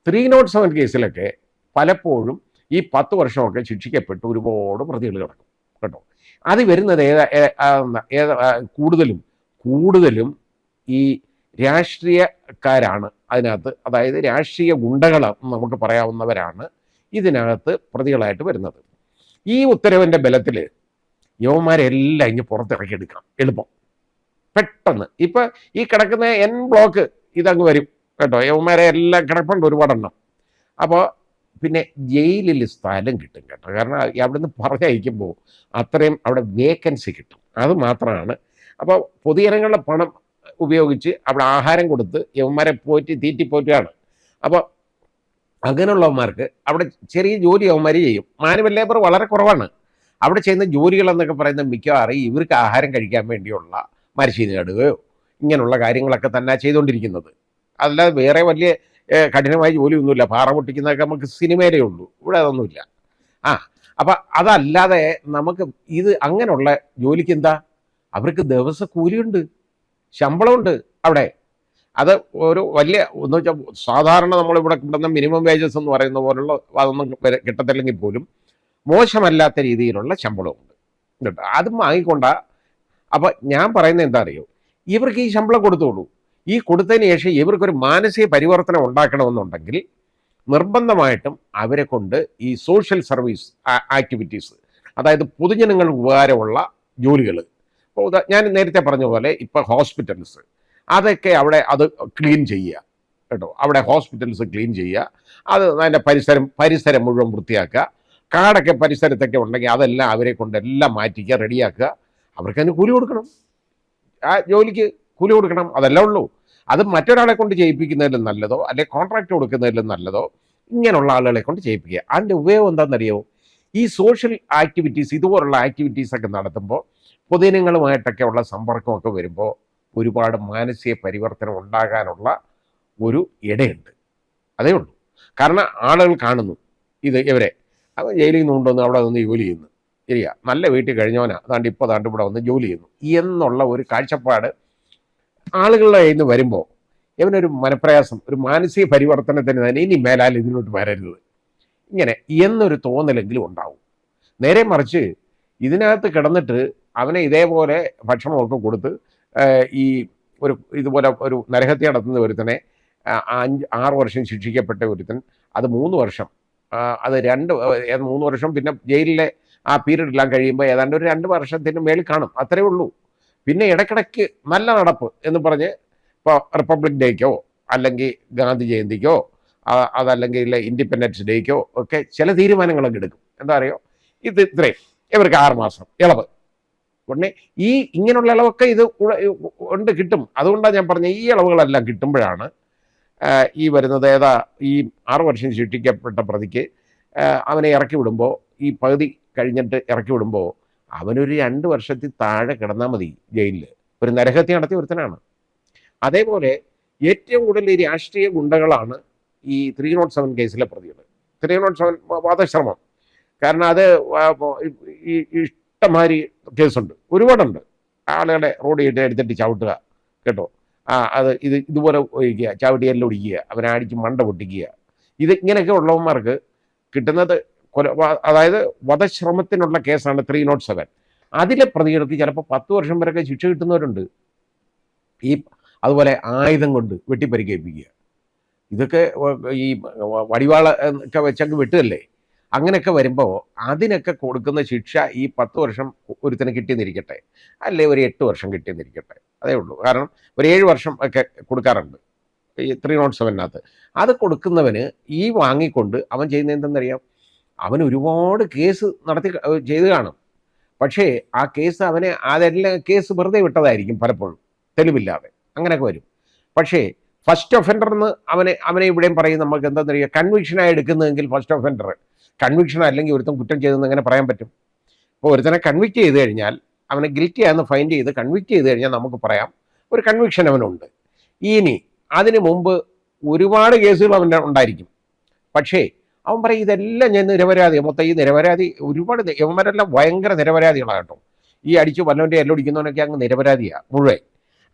307 കേസിലൊക്കെ പലപ്പോഴും ഈ 10 വർഷമൊക്കെ ശിക്ഷിക്കപ്പെട്ട് ഒരുപാട് പ്രതികൾ കിടക്കും കേട്ടോ. അത് വരുന്നത് കൂടുതലും കൂടുതലും ഈ രാഷ്ട്രീയക്കാരാണ് അതിനകത്ത്, അതായത് രാഷ്ട്രീയ ഗുണ്ടകൾ നമുക്ക് പറയാവുന്നവരാണ് ഇതിനകത്ത് പ്രതികളായിട്ട് വരുന്നത്. ഈ ഉത്തരവിൻ്റെ ബലത്തിൽ യവന്മാരെല്ലാം ഇങ്ങ് പുറത്തിറക്കിയെടുക്കണം എളുപ്പം, പെട്ടെന്ന്. ഇപ്പം ഈ കിടക്കുന്ന ബ്ലോക്ക് ഇതങ്ങ് വരും കേട്ടോ. യവന്മാരെ എല്ലാം കിടപ്പുണ്ട് ഒരുപാടെണ്ണം. അപ്പോൾ പിന്നെ ജയിലിൽ സ്ഥലം കിട്ടും കേട്ടോ. കാരണം അവിടുന്ന് പറഞ്ഞയക്കുമ്പോൾ അത്രയും അവിടെ വേക്കൻസി കിട്ടും. അത് മാത്രമാണ്. അപ്പോൾ പൊതുജനങ്ങളുടെ പണം ഉപയോഗിച്ച് അവിടെ ആഹാരം കൊടുത്ത് യവന്മാരെ തീറ്റിപ്പോറ്റുകയാണ്. അപ്പോൾ അങ്ങനെയുള്ളവന്മാർക്ക് അവിടെ ചെറിയ ജോലി യവന്മാർ ചെയ്യും. മാനുവൽ ലേബർ വളരെ കുറവാണ്. അവിടെ ചെയ്യുന്ന ജോലികളെന്നൊക്കെ പറയുന്നത് മിക്കവാറും ഇവർക്ക് ആഹാരം കഴിക്കാൻ വേണ്ടിയുള്ള മരച്ചീനി നടുകയോ ഇങ്ങനെയുള്ള കാര്യങ്ങളൊക്കെ തന്നെ ചെയ്തുകൊണ്ടിരിക്കുന്നത്. അല്ലാതെ വേറെ വലിയ കഠിനമായ ജോലിയൊന്നുമില്ല. പാറ പൊട്ടിക്കുന്നതൊക്കെ നമുക്ക് സിനിമയിലേ ഉള്ളൂ, ഇവിടെ അതൊന്നുമില്ല. അപ്പം അതല്ലാതെ നമുക്ക് ഇത് അങ്ങനെയുള്ള ജോലിക്ക് എന്താ, അവർക്ക് ദിവസ കൂലിയുണ്ട്, ശമ്പളമുണ്ട് അവിടെ. അത് ഒരു വലിയ എന്ന് വെച്ചാൽ സാധാരണ നമ്മളിവിടെ കിട്ടുന്ന മിനിമം വേജസ് എന്ന് പറയുന്ന പോലുള്ള അതൊന്നും കിട്ടത്തില്ലെങ്കിൽ പോലും മോശമല്ലാത്ത രീതിയിലുള്ള ശമ്പളമുണ്ട് കേട്ടോ. അതും വാങ്ങിക്കൊണ്ട. അപ്പം ഞാൻ പറയുന്നത് എന്താ അറിയോ, ഇവർക്ക് ഈ ശമ്പളം കൊടുത്തോളൂ. ഈ കൊടുത്തതിന് ശേഷം ഇവർക്കൊരു മാനസിക പരിവർത്തനം ഉണ്ടാക്കണമെന്നുണ്ടെങ്കിൽ നിർബന്ധമായിട്ടും അവരെ കൊണ്ട് ഈ സോഷ്യൽ സർവീസ് ആക്ടിവിറ്റീസ്, അതായത് പൊതുജനങ്ങൾക്ക് ഉപകാരമുള്ള ജോലികൾ, ഇപ്പോൾ ഞാൻ നേരത്തെ പറഞ്ഞ പോലെ ഇപ്പോൾ ഹോസ്പിറ്റൽസ് അതൊക്കെ അവിടെ അത് ക്ലീൻ ചെയ്യുക കേട്ടോ. അവിടെ ഹോസ്പിറ്റൽസ് ക്ലീൻ ചെയ്യുക, അത് അതിൻ്റെ പരിസരം മുഴുവൻ വൃത്തിയാക്കുക. കാടൊക്കെ പരിസരത്തൊക്കെ ഉണ്ടെങ്കിൽ അതെല്ലാം അവരെ കൊണ്ട് എല്ലാം മാറ്റിക്കുക, റെഡിയാക്കുക. അവർക്കതിന് കൂലി കൊടുക്കണം, ആ ജോലിക്ക് കൂലി കൊടുക്കണം. അതല്ല ഉള്ളൂ. അത് മറ്റൊരാളെ കൊണ്ട് ചെയ്യിപ്പിക്കുന്നതിലും നല്ലതോ അല്ലെങ്കിൽ കോൺട്രാക്ട് കൊടുക്കുന്നതിലും നല്ലതോ ഇങ്ങനെയുള്ള ആളുകളെ കൊണ്ട് ചെയ്യിപ്പിക്കുക. അതിൻ്റെ ഉപയോഗം എന്താണെന്നറിയോ, ഈ സോഷ്യൽ ആക്ടിവിറ്റീസ് ഇതുപോലുള്ള ആക്ടിവിറ്റീസൊക്കെ നടത്തുമ്പോൾ പൊതുജനങ്ങളുമായിട്ടൊക്കെ ഉള്ള സമ്പർക്കമൊക്കെ വരുമ്പോൾ ഒരുപാട് മാനസിക പരിവർത്തനം ഉണ്ടാകാനുള്ള ഒരു ഇടയുണ്ട്. അതേ ഉള്ളൂ. കാരണം ആളുകൾ കാണുന്നു ഇവരെ അപ്പോൾ ജയിലിൽ നിന്ന് കൊണ്ടുവന്ന് അവിടെ നിന്ന് ജോലി ചെയ്യുന്നു, ശരിയാ, നല്ല വീട്ടിൽ കഴിഞ്ഞവനാ, അതാണ്ട് ഇവിടെ വന്ന് ജോലി ചെയ്യുന്നു എന്നുള്ള ഒരു കാഴ്ചപ്പാട് ആളുകളുടെ കയ്യിൽ നിന്ന് വരുമ്പോൾ ഇവനൊരു മനപ്രയാസം, ഒരു മാനസിക പരിവർത്തനത്തിന് തന്നെ ഇനി മേലാൽ ഇതിലോട്ട് വരരുത് ഇങ്ങനെ എന്നൊരു തോന്നലെങ്കിലും ഉണ്ടാവും. നേരെ മറിച്ച് ഇതിനകത്ത് കിടന്നിട്ട് അവനെ ഇതേപോലെ ഭക്ഷണമൊക്കെ കൊടുത്ത് ഈ ഇതുപോലെ ഒരു നരഹത്യ നടത്തുന്ന ഒരുത്തനെ 5-6 വർഷം ശിക്ഷിക്കപ്പെട്ട ഒരുത്തൻ അത് 3 വർഷം, അത് 3 വർഷം പിന്നെ ജയിലിലെ ആ പീരീഡ് എല്ലാം കഴിയുമ്പോൾ ഏതാണ്ട് ഒരു 2 വർഷത്തിന് മേളിൽ കാണും, അത്രേ ഉള്ളൂ. പിന്നെ ഇടയ്ക്കിടയ്ക്ക് നല്ല നടപ്പ് എന്ന് പറഞ്ഞ് ഇപ്പോൾ റിപ്പബ്ലിക് ഡേക്കോ അല്ലെങ്കിൽ ഗാന്ധി ജയന്തിക്കോ അതല്ലെങ്കിൽ ഇൻഡിപെൻഡൻസ് ഡേക്കോ ഒക്കെ ചില തീരുമാനങ്ങളൊക്കെ എടുക്കും. എന്താ അറിയോ, ഇത്രയും ഇവർക്ക് 6 മാസം ഇളവ്. ഉടനെ ഈ ഇങ്ങനെയുള്ള ഇളവൊക്കെ ഇത് ഉണ്ട്, കിട്ടും. അതുകൊണ്ടാണ് ഞാൻ പറഞ്ഞ ഈ ഇളവുകളെല്ലാം കിട്ടുമ്പോഴാണ് ഈ വരുന്നത് ഈ 6 വർഷം ശിക്ഷിക്കപ്പെട്ട പ്രതിക്ക് അവനെ ഇറക്കി വിടുമ്പോൾ, ഈ പകുതി കഴിഞ്ഞിട്ട് ഇറക്കി വിടുമ്പോൾ അവനൊരു 2 വർഷത്തിൽ താഴെ കിടന്നാൽ മതി ജയിലിൽ. ഒരു നരഹത്യ നടത്തിയ ഒരുത്തനാണ്. അതേപോലെ ഏറ്റവും കൂടുതൽ ഈ രാഷ്ട്രീയ ഗുണ്ടകളാണ് ഈ 307 കേസിലെ പ്രതികൾ. 307 വധശ്രമം, കാരണം അത് ഈ ഇഷ്ടംമാതിരി കേസുണ്ട്, ഒരുപാടുണ്ട്. ആളുകളെ റോഡ് എടുത്തിട്ട് ചവിട്ടുക കേട്ടോ, അത് ഇതുപോലെ ഒഴിക്കുക, ചവിട്ടിയെല്ലാം ഒടിക്കുക, അവനടിച്ച് മണ്ട പൊട്ടിക്കുക. ഇങ്ങനെയൊക്കെ ഉള്ളവന്മാർക്ക് കിട്ടുന്നത് അതായത് വധശ്രമത്തിനുള്ള കേസാണ് 307. അതിലെ പ്രതികൾക്ക് ചിലപ്പോൾ 10 വർഷം വരെയൊക്കെ ശിക്ഷ കിട്ടുന്നവരുണ്ട്. അതുപോലെ ആയുധം കൊണ്ട് വെട്ടിപ്പരിക്കേൽപ്പിക്കുക, ഇതൊക്കെ ഈ വടിവാള ഒക്കെ വെച്ചങ്ങ് വെട്ടുകല്ലേ. അങ്ങനെയൊക്കെ വരുമ്പോൾ അതിനൊക്കെ കൊടുക്കുന്ന ശിക്ഷ ഈ 10 വർഷം ഒരുത്തിന് കിട്ടിയെന്നിരിക്കട്ടെ, അല്ലേ ഒരു 8 വർഷം കിട്ടിയെന്നിരിക്കട്ടെ, അതേ ഉള്ളൂ. കാരണം ഒരു 7 വർഷം ഒക്കെ കൊടുക്കാറുണ്ട് ഈ 307-നകത്ത്. അത് കൊടുക്കുന്നവന് ഈ വാങ്ങിക്കൊണ്ട് അവൻ ചെയ്യുന്നത് എന്തെന്നറിയാം, അവൻ ഒരുപാട് കേസ് ചെയ്ത് കാണും. പക്ഷേ ആ കേസ് അതെല്ലാം കേസ് വെറുതെ വിട്ടതായിരിക്കും പലപ്പോഴും, തെളിവില്ലാതെ. അങ്ങനെയൊക്കെ വരും. പക്ഷേ ഫസ്റ്റ് ഒഫൻഡർന്ന് അവനെ ഇവിടെയും പറയും. നമുക്ക് എന്താണെന്നറിയാം, കൺവിക്ഷനായി എടുക്കുന്നതെങ്കിൽ ഫസ്റ്റ് ഒഫൻഡർ കൺവിക്ഷൻ അല്ലെങ്കിൽ ഒരുത്തൻ കുറ്റം ചെയ്തെന്ന് എങ്ങനെ പറയാൻ പറ്റും? അപ്പോൾ ഒരുത്തനെ കൺവിക്റ്റ് ചെയ്ത് കഴിഞ്ഞാൽ, അവനെ ഗിൽറ്റി ആണെന്ന് ഫൈൻഡ് ചെയ്ത് കൺവിക്റ്റ് ചെയ്ത് കഴിഞ്ഞാൽ നമുക്ക് പറയാം ഒരു കൺവിക്ഷൻ അവനുണ്ട്. ഇനി അതിന് മുമ്പ് ഒരുപാട് കേസുകൾ അവൻ്റെ ഉണ്ടായിരിക്കും. പക്ഷേ അവൻ പറയും ഇതെല്ലാം ഞാൻ നിരപരാധിയാണ്. മൊത്തം ഈ നിരപരാധി ഒരുപാട് യവന്മാരെല്ലാം ഭയങ്കര നിരപരാധികളാണ് കേട്ടോ. ഈ അടിച്ച് വല്ലവൻ്റെ എല്ലൊടിക്കുന്നവനൊക്കെ അങ്ങ് നിരപരാധിയാണ് മുഴുവൻ.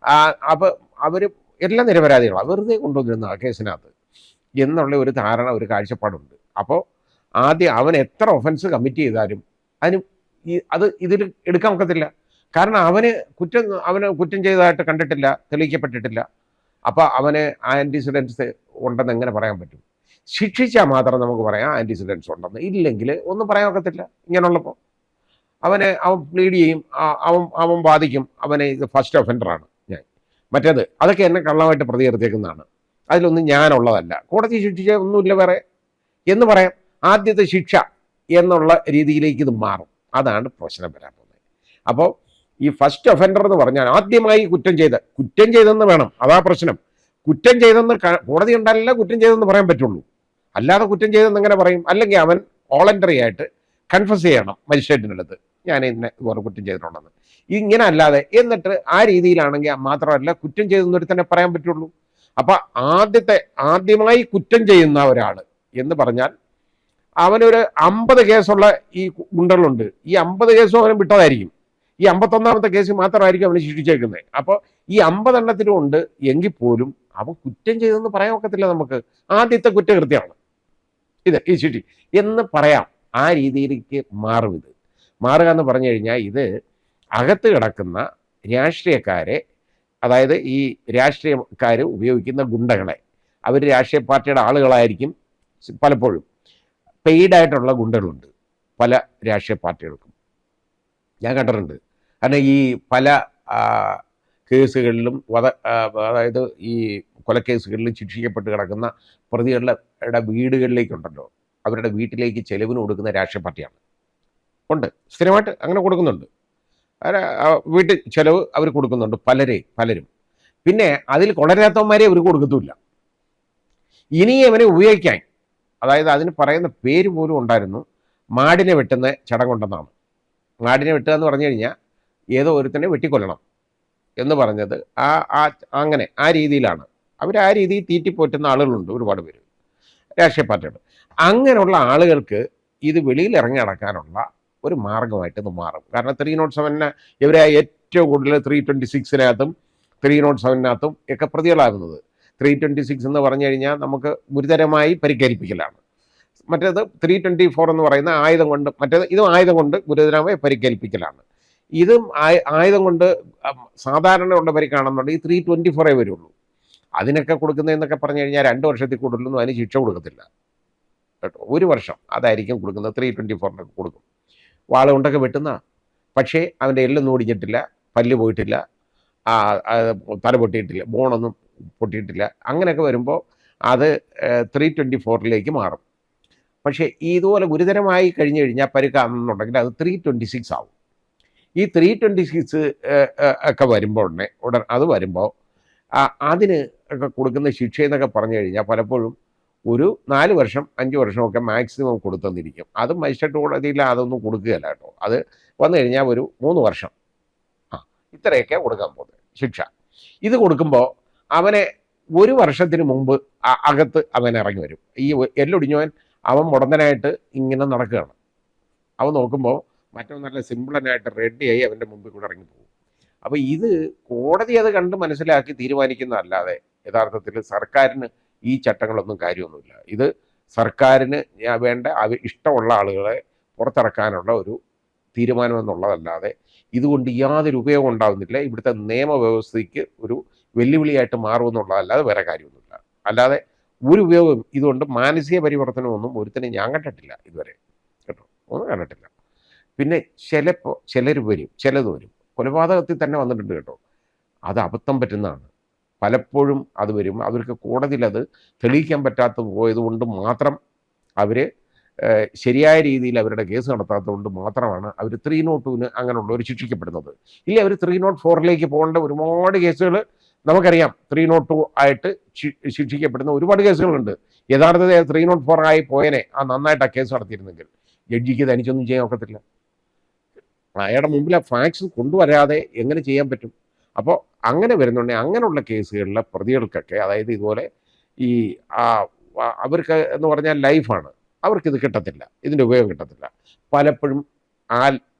അപ്പോൾ അവർ എല്ലാം നിരപരാധികളാണ്, വെറുതെ കൊണ്ടുവന്നിരുന്ന കേസിനകത്ത്. എന്നുള്ള ഒരു ധാരണ, ഒരു കാഴ്ചപ്പാടുണ്ട്. അപ്പോൾ ആദ്യം അവൻ എത്ര ഒഫൻസ് കമ്മിറ്റ് ചെയ്താലും അതിന് ഇതിൽ എടുക്കാൻ ഒക്കത്തില്ല. കാരണം അവന് കുറ്റം ചെയ്തതായിട്ട് കണ്ടിട്ടില്ല, തെളിയിക്കപ്പെട്ടിട്ടില്ല. അപ്പോൾ അവന് ആൻറ്റിസിഡൻസ് ഉണ്ടെന്ന് എങ്ങനെ പറയാൻ പറ്റും? ശിക്ഷിച്ചാൽ മാത്രം നമുക്ക് പറയാം ആൻറ്റിസിഡൻസ് ഉണ്ടെന്ന്. ഇല്ലെങ്കിൽ ഒന്നും പറയാൻ ഒക്കത്തില്ല. ഇങ്ങനെയുള്ളപ്പോൾ അവൻ പ്ലീഡ് ചെയ്യും, അവൻ വാദിക്കും, അവനെ ഇത് ഫസ്റ്റ് ഒഫൻഡറാണ് ഞാൻ. മറ്റേത് അതൊക്കെ എന്നെ കള്ളമായിട്ട് പ്രതി ചേർത്തേക്കുന്നതാണ്, അതിലൊന്നും ഞാനുള്ളതല്ല, കോടതി ശിക്ഷിച്ച ഒന്നുമില്ല വേറെ എന്ന് പറയാം. ആദ്യത്തെ ശിക്ഷ എന്നുള്ള രീതിയിലേക്ക് ഇത് മാറും. അതാണ് പ്രശ്നം വരാൻ പോകുന്നത്. അപ്പോൾ ഈ ഫസ്റ്റ് ഒഫൻഡർ എന്ന് പറഞ്ഞാൽ ആദ്യമായി കുറ്റം ചെയ്തെന്ന് വേണം. അതാ പ്രശ്നം. കുറ്റം ചെയ്തെന്ന് കോടതി ഉണ്ടാലല്ല കുറ്റം ചെയ്തെന്ന് പറയാൻ പറ്റുള്ളൂ. അല്ലാതെ കുറ്റം ചെയ്തെന്ന് എങ്ങനെ പറയും? അല്ലെങ്കിൽ അവൻ വോളണ്ടറി ആയിട്ട് കൺഫസ് ചെയ്യണം മജിസ്ട്രേറ്റിൻ്റെ അടുത്ത്, ഞാൻ ഇന്നെ ഇതുപോലെ കുറ്റം ചെയ്തിട്ടുണ്ടെന്ന്. ഇങ്ങനെ അല്ലാതെ എന്നിട്ട് ആ രീതിയിലാണെങ്കിൽ മാത്രമല്ല കുറ്റം ചെയ്തെന്നൊരു തന്നെ പറയാൻ പറ്റുള്ളൂ. അപ്പൊ ആദ്യമായി കുറ്റം ചെയ്യുന്ന ഒരാൾ എന്ന് പറഞ്ഞാൽ അവനൊരു 50 കേസുള്ള ഈ ഗുണ്ടകളുണ്ട്. ഈ 50 കേസും അവനും വിട്ടതായിരിക്കും. ഈ 51ാമത്തെ കേസ് മാത്രമായിരിക്കും അവന് ശിക്ഷിച്ചേക്കുന്നത്. അപ്പോൾ ഈ 50 എണ്ണത്തിനും ഉണ്ട് എങ്കിൽ പോലും അവൻ കുറ്റം ചെയ്തെന്ന് പറയാൻ ഒക്കത്തില്ല നമുക്ക്. ആദ്യത്തെ കുറ്റകൃത്യമാണ് ഇത്, ഈ ശിക്ഷ എന്ന് പറയാം. ആ രീതിയിലേക്ക് മാറും. ഇത് മാറുക എന്ന് പറഞ്ഞു കഴിഞ്ഞാൽ ഇത് അകത്ത് കിടക്കുന്ന രാഷ്ട്രീയക്കാരെ, അതായത് ഈ രാഷ്ട്രീയക്കാർ ഉപയോഗിക്കുന്ന ഗുണ്ടകളെ, അവർ രാഷ്ട്രീയ പാർട്ടിയുടെ ആളുകളായിരിക്കും. പലപ്പോഴും പെയ്ഡായിട്ടുള്ള ഗുണ്ടകളുണ്ട് പല രാഷ്ട്രീയ പാർട്ടികൾക്കും, ഞാൻ കണ്ടിട്ടുണ്ട്. കാരണം ഈ പല കേസുകളിലും അതായത് ഈ കൊലക്കേസുകളിലും ശിക്ഷിക്കപ്പെട്ട് കിടക്കുന്ന പ്രതികളുടെ വീടുകളിലേക്കുണ്ടല്ലോ, അവരുടെ വീട്ടിലേക്ക് ചെലവിന് കൊടുക്കുന്ന രാഷ്ട്രീയ പാർട്ടിയാണ്. ഉണ്ട്, സ്ഥിരമായിട്ട് അങ്ങനെ കൊടുക്കുന്നുണ്ട്. വീട്ടിൽ ചെലവ് അവർ കൊടുക്കുന്നുണ്ട് പലരും. പിന്നെ അതിൽ കൊളരാത്തവന്മാരെ അവർ കൊടുക്കത്തുമില്ല. ഇനി അവനെ ഉപയോഗിക്കാൻ, അതായത് അതിന് പറയുന്ന പേര് പോലും ഉണ്ടായിരുന്നു, മാടിനെ വെട്ടുന്ന ചടങ്ങുണ്ടെന്നാണ്. മാടിനെ വെട്ടുക എന്ന് പറഞ്ഞു കഴിഞ്ഞാൽ ഏതോ ഒരുത്തനെ വെട്ടിക്കൊല്ലണം എന്ന് പറഞ്ഞത് അങ്ങനെ ആ രീതിയിലാണ്. അവർ ആ രീതിയിൽ തീറ്റിപ്പോറ്റുന്ന ആളുകളുണ്ട്, ഒരുപാട് പേര് രാഷ്ട്രീയ പാർട്ടികൾ. അങ്ങനെയുള്ള ആളുകൾക്ക് ഇത് വെളിയിൽ ഇറങ്ങി നടക്കാനുള്ള ഒരു മാർഗമായിട്ട് ഇത് മാറും. കാരണം 307 ഇവരെ ഏറ്റവും കൂടുതൽ 326-നകത്തും 307-നകത്തും ഒക്കെ പ്രതികളാകുന്നത്. 326 എന്ന് പറഞ്ഞു കഴിഞ്ഞാൽ നമുക്ക് ഗുരുതരമായി പരിക്കേൽപ്പിക്കലാണ്. മറ്റേത് 324 എന്ന് പറയുന്ന ആയുധം കൊണ്ട്, ഇതും ആയുധം കൊണ്ട് ഗുരുതരമായി പരിക്കേൽപ്പിക്കലാണ്. ഇതും ആയുധം കൊണ്ട് സാധാരണ ഉള്ള പരിക്കാണെന്നുണ്ടെങ്കിൽ 324 വരുള്ളൂ. അതിനൊക്കെ കൊടുക്കുന്നതെന്നൊക്കെ പറഞ്ഞു കഴിഞ്ഞാൽ 2 വർഷത്തിൽ കൂടുതലൊന്നും അതിന് ശിക്ഷ കൊടുക്കത്തില്ല കേട്ടോ. 1 വർഷം അതായിരിക്കും കൊടുക്കുന്നത്. 324 കൊടുക്കും. വാള കൊണ്ടൊക്കെ വെട്ടുന്ന, പക്ഷേ അവൻ്റെ എല്ലൊന്നും ഒടിഞ്ഞിട്ടില്ല, പല്ല് പോയിട്ടില്ല, തല പൊട്ടിയിട്ടില്ല, ബോണൊന്നും പൊട്ടിയിട്ടില്ല. അങ്ങനെയൊക്കെ വരുമ്പോൾ അത് 324 മാറും. പക്ഷേ ഇതുപോലെ ഗുരുതരമായി കഴിഞ്ഞു കഴിഞ്ഞാൽ പരുക്കാണെന്നുണ്ടെങ്കിൽ അത് 326 ആവും. ഈ 326 ഒക്കെ വരുമ്പോൾ അത് വരുമ്പോൾ അതിന് ഒക്കെ കൊടുക്കുന്ന ശിക്ഷ എന്നൊക്കെ പറഞ്ഞു കഴിഞ്ഞാൽ പലപ്പോഴും ഒരു 4 വർഷം 5 വർഷമൊക്കെ മാക്സിമം കൊടുത്തെന്നിരിക്കും. അത് മജിസ്ട്രേറ്റ് കോടതിയിൽ അതൊന്നും കൊടുക്കുകയല്ല കേട്ടോ. അത് വന്നു കഴിഞ്ഞാൽ ഒരു 3 വർഷം ഇത്രയൊക്കെ കൊടുക്കാൻ പോകുന്നത് ശിക്ഷ. ഇത് കൊടുക്കുമ്പോൾ അവനെ 1 വർഷത്തിന് മുമ്പ് അകത്ത് അവൻ ഇറങ്ങി വരും. ഈ എല്ലൊടിഞ്ഞവൻ അവൻ മുടന്തനായിട്ട് ഇങ്ങനെ നടക്കുകയാണ്. അവൻ നോക്കുമ്പോൾ മറ്റൊരു നല്ല സിമ്പിളനായിട്ട് റെഡിയായി അവൻ്റെ മുമ്പിൽ കൂടെ ഇറങ്ങി പോകും. അപ്പോൾ ഇത് കോടതി അത് കണ്ട് മനസ്സിലാക്കി തീരുമാനിക്കുന്നതല്ലാതെ യഥാർത്ഥത്തിൽ സർക്കാരിന് ഈ ചട്ടങ്ങളൊന്നും കാര്യമൊന്നുമില്ല. ഇത് സർക്കാരിന് വേണ്ട ഇഷ്ടമുള്ള ആളുകളെ പുറത്തിറക്കാനുള്ള ഒരു തീരുമാനമെന്നുള്ളതല്ലാതെ ഇതുകൊണ്ട് യാതൊരു ഉപയോഗം ഉണ്ടാകുന്നില്ല. ഇവിടുത്തെ നിയമവ്യവസ്ഥയ്ക്ക് ഒരു വെല്ലുവിളിയായിട്ട് മാറുമെന്നുള്ളതല്ലാതെ വേറെ കാര്യമൊന്നുമില്ല. അല്ലാതെ ഒരു ഉപയോഗം ഇതുകൊണ്ട് മാനസിക പരിവർത്തനമൊന്നും ഒരുത്തനെ ഞാൻ കണ്ടിട്ടില്ല ഇതുവരെ കേട്ടോ, ഒന്നും കണ്ടിട്ടില്ല. പിന്നെ ചിലത് വരും. കൊലപാതകത്തിൽ തന്നെ വന്നിട്ടുണ്ട് കേട്ടോ. അത് അബദ്ധം പറ്റുന്നതാണ്. പലപ്പോഴും അത് വരും. അവർക്ക് കോടതിയിൽ അത് തെളിയിക്കാൻ പറ്റാത്ത പോയതുകൊണ്ട് മാത്രം അവർ ശരിയായ രീതിയിൽ അവരുടെ കേസ് നടത്താത്തതുകൊണ്ട് മാത്രമാണ് അവർ 302-ന് അങ്ങനെയുള്ളവർ ശിക്ഷിക്കപ്പെടുന്നത്. ഇല്ല, അവർ 304-ലേക്ക് പോകേണ്ട ഒരുപാട് കേസുകൾ നമുക്കറിയാം. 302 ആയിട്ട് ശിക്ഷിക്കപ്പെടുന്ന ഒരുപാട് കേസുകളുണ്ട്. യഥാർത്ഥത്തിൽ 304 ആയി പോയനെ നന്നായിട്ട് ആ കേസ് നടത്തിയിരുന്നെങ്കിൽ ജഡ്ജിക്ക് തനിച്ചൊന്നും ചെയ്യാൻ ഒക്കത്തില്ല. അയാളുടെ മുമ്പിൽ ആ ഫാക്ട്സ് കൊണ്ടുവരാതെ എങ്ങനെ ചെയ്യാൻ പറ്റും? അപ്പോൾ അങ്ങനെ വരുന്നുണ്ടെങ്കിൽ അങ്ങനെയുള്ള കേസുകളിലെ പ്രതികൾക്കൊക്കെ, അതായത് ഇതുപോലെ ഈ അവർക്ക് എന്ന് പറഞ്ഞാൽ ലൈഫാണ്, അവർക്കിത് കിട്ടത്തില്ല, ഇതിൻ്റെ ഉപയോഗം കിട്ടത്തില്ല. പലപ്പോഴും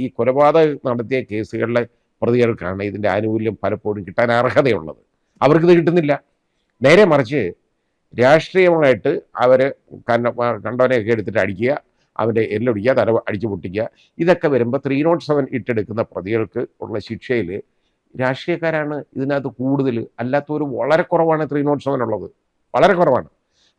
ഈ കൊലപാതകം നടത്തിയ കേസുകളിലെ പ്രതികൾക്കാണ് ഇതിൻ്റെ ആനുകൂല്യം പലപ്പോഴും കിട്ടാൻ അർഹതയുള്ളത്. അവർക്കിത് കിട്ടുന്നില്ല. നേരെ മറിച്ച് രാഷ്ട്രീയമായിട്ട് അവർ കണ്ടവനെയൊക്കെ എടുത്തിട്ട് അടിക്കുക, അവൻ്റെ എല്ലൊടിക്കുക, തല അടിച്ചു പൊട്ടിക്കുക, ഇതൊക്കെ വരുമ്പോൾ 307 ഇട്ടെടുക്കുന്ന പ്രതികൾക്ക് ഉള്ള ശിക്ഷയിൽ രാഷ്ട്രീയക്കാരാണ് ഇതിനകത്ത് കൂടുതൽ. അല്ലാത്തവർ വളരെ കുറവാണ് 307 ഉള്ളത്, വളരെ കുറവാണ്.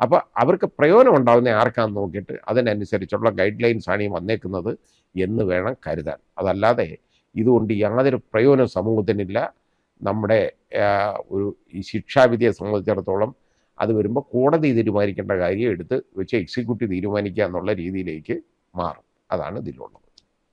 അപ്പോൾ അവർക്ക് പ്രയോജനം ഉണ്ടാകുന്ന ആർക്കാന്ന് നോക്കിയിട്ട് അതിനനുസരിച്ചുള്ള ഗൈഡ് ലൈൻസാണ് ഈ വന്നേക്കുന്നത് എന്ന് വേണം കരുതാൻ. അതല്ലാതെ ഇതുകൊണ്ട് യാതൊരു പ്രയോജനം സമൂഹത്തിനില്ല. നമ്മുടെ ഒരു ഈ ശിക്ഷാവിധിയെ സംബന്ധിച്ചിടത്തോളം അത് വരുമ്പോൾ കോടതി തീരുമാനിക്കേണ്ട കാര്യം എടുത്ത് വെച്ച് എക്സിക്യൂട്ടീവ് തീരുമാനിക്കുക എന്നുള്ള രീതിയിലേക്ക് മാറും. അതാണ് ഇതിലുള്ളത്.